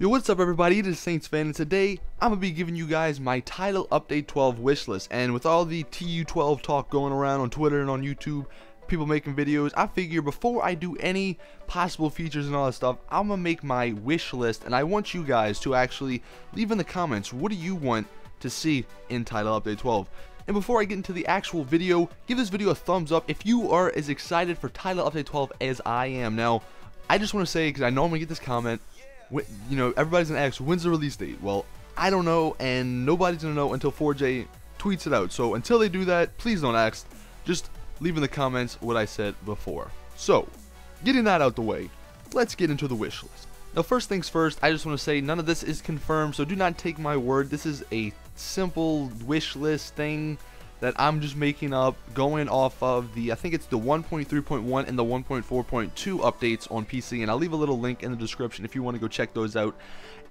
Yo, what's up everybody, it is Saints Fan, and today I'm going to be giving you guys my Title Update 12 wish list. And with all the TU12 talk going around on Twitter and on YouTube, people making videos, I figure before I do any possible features and all that stuff, I'm going to make my wish list. And I want you guys to actually leave in the comments, what do you want to see in Title Update 12? And before I get into the actual video, give this video a thumbs up if you are as excited for Title Update 12 as I am. Now, I just want to say, because I know I'm going to get this comment, you know, everybody's gonna ask, when's the release date? Well, I don't know, and nobody's gonna know until 4J tweets it out. So until they do that, please don't ask. Just leave in the comments what I said before. So, getting that out the way, let's get into the wish list. Now, first things first, I just want to say none of this is confirmed, so do not take my word. This is a simple wish list thing that I'm just making up, going off of the, I think it's the 1.3.1 and the 1.4.2 updates on PC, and I'll leave a little link in the description if you want to go check those out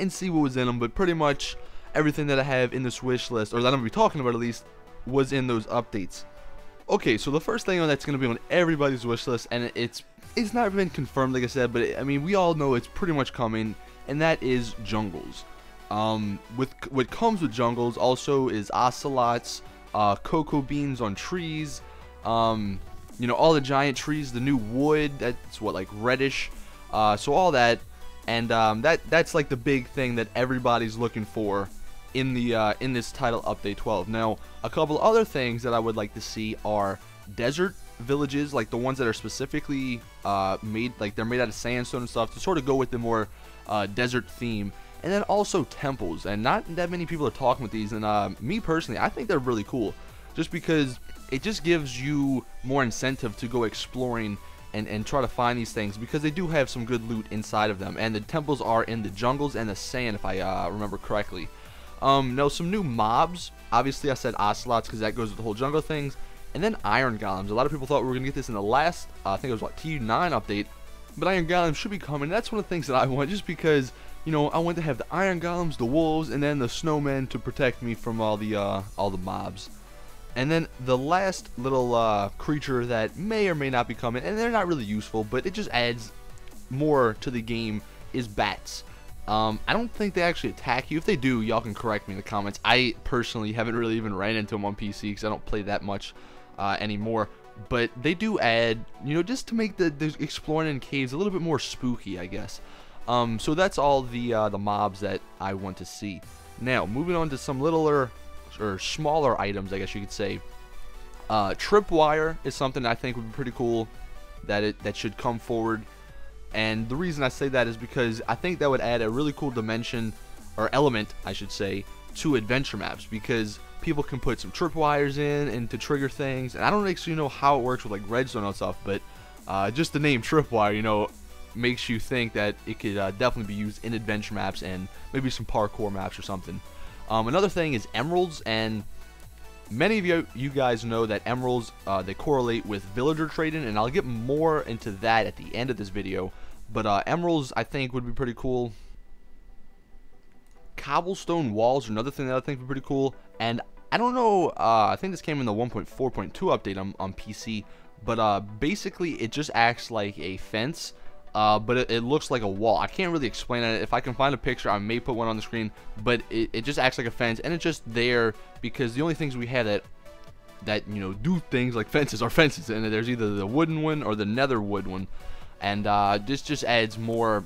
and see what was in them. But pretty much everything that I have in this wish list, or that I'm going to be talking about at least, was in those updates. Okay, so the first thing that's going to be on everybody's wish list, and it's not been confirmed like I said, but I mean, we all know it's pretty much coming, and that is jungles. With what comes with jungles also is ocelots, cocoa beans on trees, you know, all the giant trees, the new wood, that's what, like reddish, so all that, and that's like the big thing that everybody's looking for in the in this Title Update 12. Now, a couple other things that I would like to see are desert villages, like the ones that are specifically made, like they're made out of sandstone and stuff, to sort of go with the more desert theme. And then also temples, and not that many people are talking with these, and me personally, I think they're really cool, just because it just gives you more incentive to go exploring and try to find these things, because they do have some good loot inside of them, and the temples are in the jungles and the sand, if I remember correctly. Now, some new mobs, obviously I said ocelots because that goes with the whole jungle things, and then iron golems. A lot of people thought we were going to get this in the last, I think it was what, TU9 update, but iron golems should be coming. That's one of the things that I want, just because, you know, I want to have the iron golems, the wolves, and then the snowmen to protect me from all the mobs. And then the last little creature that may or may not be coming, and they're not really useful, but it just adds more to the game, is bats. I don't think they actually attack you. If they do, y'all can correct me in the comments. I personally haven't really even ran into them on PC because I don't play that much anymore. But they do add, you know, just to make the exploring in caves a little bit more spooky, I guess. So that's all the mobs that I want to see. Now, moving on to some littler or smaller items, I guess you could say. Tripwire is something I think would be pretty cool that should come forward. And the reason I say that is because I think that would add a really cool dimension, or element, I should say, to adventure maps, because people can put some tripwires in and to trigger things. And I don't actually know how it works with like redstone and stuff, but just the name tripwire, you know, makes you think that it could definitely be used in adventure maps and maybe some parkour maps or something. Another thing is emeralds, and many of you guys know that emeralds, they correlate with villager trading, and I'll get more into that at the end of this video. But emeralds, I think, would be pretty cool. Cobblestone walls are another thing that I think would be pretty cool. And I don't know, I think this came in the 1.4.2 update on PC, but basically it just acts like a fence. But it looks like a wall. I can't really explain it. If I can find a picture, I may put one on the screen. But it just acts like a fence, and it's just there because the only things we have that you know do things like fences are fences, and there's either the wooden one or the nether wood one, and this just adds more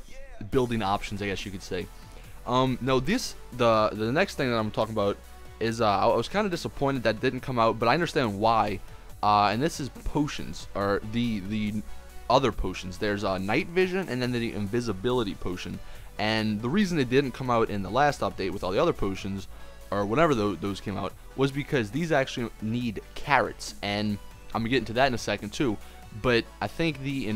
building options, I guess you could say. No, the next thing that I'm talking about is I was kind of disappointed that didn't come out, but I understand why. And this is potions, or the other potions. There's night vision and then the invisibility potion, and the reason it didn't come out in the last update with all the other potions, or whenever those came out, was because these actually need carrots, and I'm gonna get into that in a second too. But I think the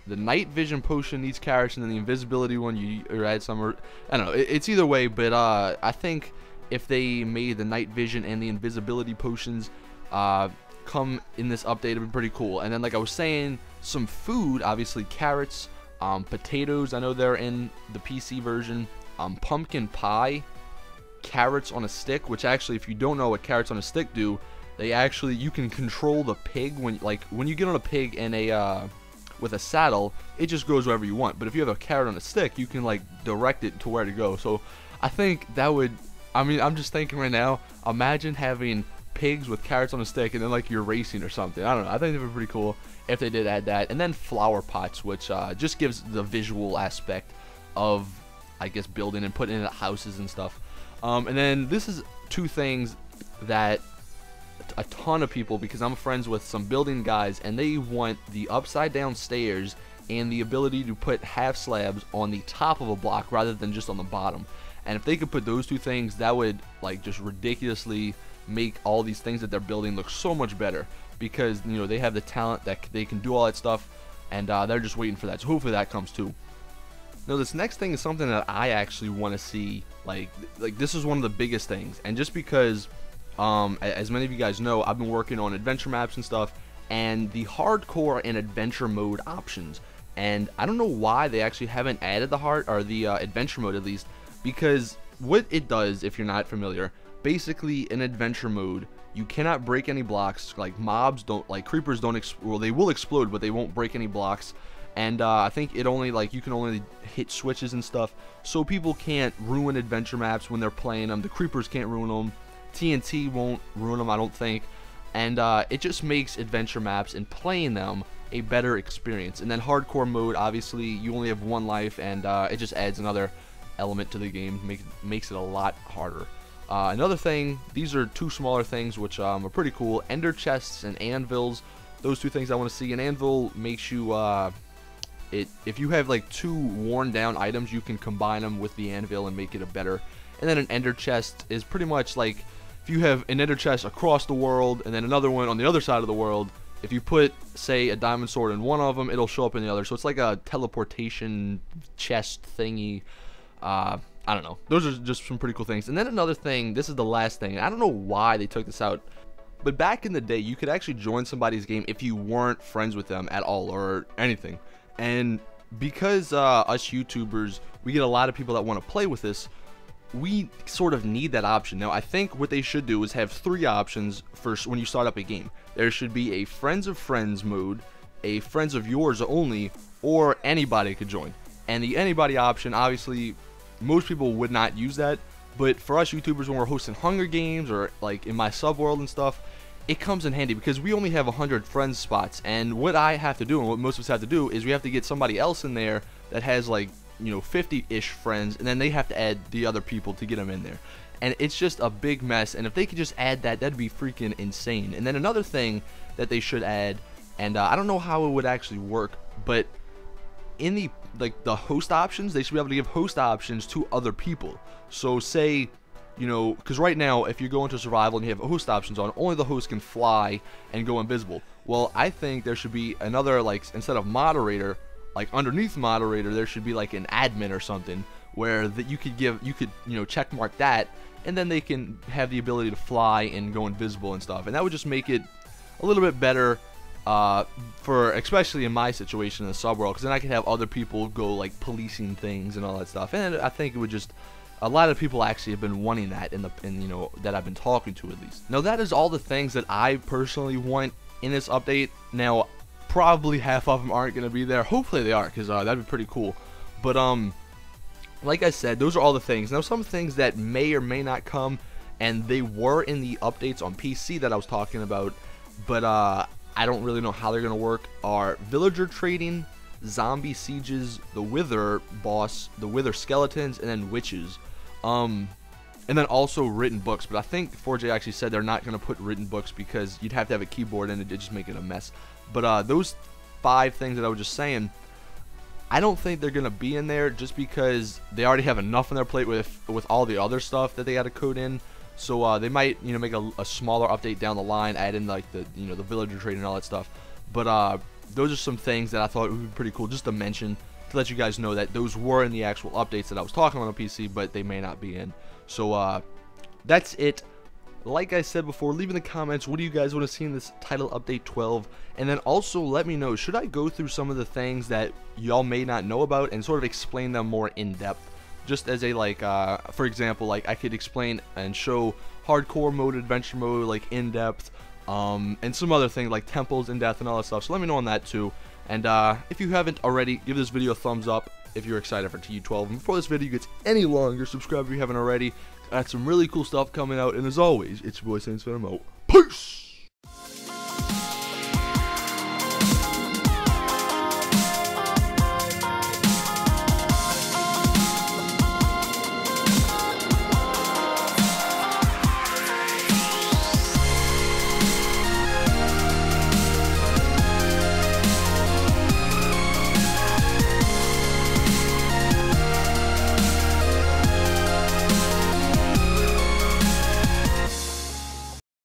night vision potion needs carrots, and then the invisibility one you add some, or I don't know, it's either way. But I think if they made the night vision and the invisibility potions come in this update, it'd be pretty cool. And then, like I was saying, some food, obviously carrots, potatoes, I know they're in the PC version, pumpkin pie, carrots on a stick, which actually, if you don't know what carrots on a stick do, they actually, you can control the pig when you get on a pig in a with a saddle, it just goes wherever you want. But if you have a carrot on a stick, you can like direct it to where to go. So I think that would, I mean, I'm just thinking right now, imagine having pigs with carrots on a stick and then like you're racing or something. I don't know, I think it would be pretty cool if they did add that. And then flower pots, which just gives the visual aspect of, I guess, building and putting in houses and stuff. And then this is two things that a ton of people, because I'm friends with some building guys, and they want the upside down stairs and the ability to put half slabs on the top of a block rather than just on the bottom. And if they could put those two things, that would like just ridiculously make all these things that they're building look so much better, because you know they have the talent that they can do all that stuff, and they're just waiting for that. So hopefully that comes too. Now this next thing is something that I actually want to see. Like this is one of the biggest things, and just because as many of you guys know, I've been working on adventure maps and stuff, and the hardcore and adventure mode options, and I don't know why they actually haven't added the adventure mode, at least, because what it does, if you're not familiar, basically in adventure mode you cannot break any blocks. Like mobs don't, like creepers don't well, they will explode, but they won't break any blocks. And I think it only, like, you can only hit switches and stuff, so people can't ruin adventure maps when they're playing them. The creepers can't ruin them, TNT won't ruin them, I don't think, and it just makes adventure maps and playing them a better experience. And then hardcore mode, obviously you only have one life, and it just adds another element to the game, makes it a lot harder. Another thing, these are two smaller things which are pretty cool: ender chests and anvils. Those two things I want to see. An anvil makes you if you have like two worn down items, you can combine them with the anvil and make it a better. And then an ender chest is pretty much like if you have an ender chest across the world and then another one on the other side of the world, if you put, say, a diamond sword in one of them, it'll show up in the other. So it's like a teleportation chest thingy. I don't know. Those are just some pretty cool things. And then another thing, this is the last thing. I don't know why they took this out, but back in the day, you could actually join somebody's game if you weren't friends with them at all or anything. And because us YouTubers, we get a lot of people that want to play with this, we sort of need that option. Now, I think what they should do is have 3 options for when you start up a game. There should be a friends of friends mode, a friends of yours only, or anybody could join. And the anybody option, obviously, most people would not use that, but for us YouTubers, when we're hosting Hunger Games or like in my subworld and stuff, it comes in handy because we only have 100 friends spots, and what I have to do and what most of us have to do is we have to get somebody else in there that has like, you know, 50-ish friends, and then they have to add the other people to get them in there, and it's just a big mess. And if they could just add that, that'd be freaking insane. And then another thing that they should add, and I don't know how it would actually work, but in the the host options, they should be able to give host options to other people. So say, you know, because right now if you go into survival and you have host options on, only the host can fly and go invisible. Well, I think there should be another, like, instead of moderator, like underneath moderator, there should be like an admin or something where that you could you know, check mark that, and then they can have the ability to fly and go invisible and stuff, and that would just make it a little bit better for, especially in my situation in the subworld, because then I could have other people go like policing things and all that stuff. And I think it would just, a lot of people actually have been wanting that in you know, that I've been talking to at least. Now that is all the things that I personally want in this update. Now probably half of them aren't going to be there. Hopefully they are, because that'd be pretty cool. But like I said, those are all the things. Now some things that may or may not come, and they were in the updates on PC that I was talking about, but I don't really know how they're going to work, are villager trading, zombie sieges, the wither boss, the wither skeletons, and then witches. And then also written books, but I think 4J actually said they're not going to put written books because you'd have to have a keyboard and it'd just make it a mess. But those 5 things that I was just saying, I don't think they're going to be in there just because they already have enough on their plate with all the other stuff that they got to code in. So they might, you know, make a smaller update down the line, add in like the, you know, the villager trade and all that stuff. But those are some things that I thought would be pretty cool just to mention, to let you guys know that those were in the actual updates that I was talking about on PC, but they may not be in. So that's it. Like I said before, leave in the comments, what do you guys want to see in this title update 12? And then also let me know, should I go through some of the things that y'all may not know about and sort of explain them more in depth? Just as a, like, for example, like I could explain and show hardcore mode, adventure mode, like in depth, and some other things like temples in depth and all that stuff. So let me know on that too. And if you haven't already, give this video a thumbs up if you're excited for TU12. And before this video gets any longer, subscribe if you haven't already. Got some really cool stuff coming out. And as always, it's your boy Saints Fan. I'm out. Peace!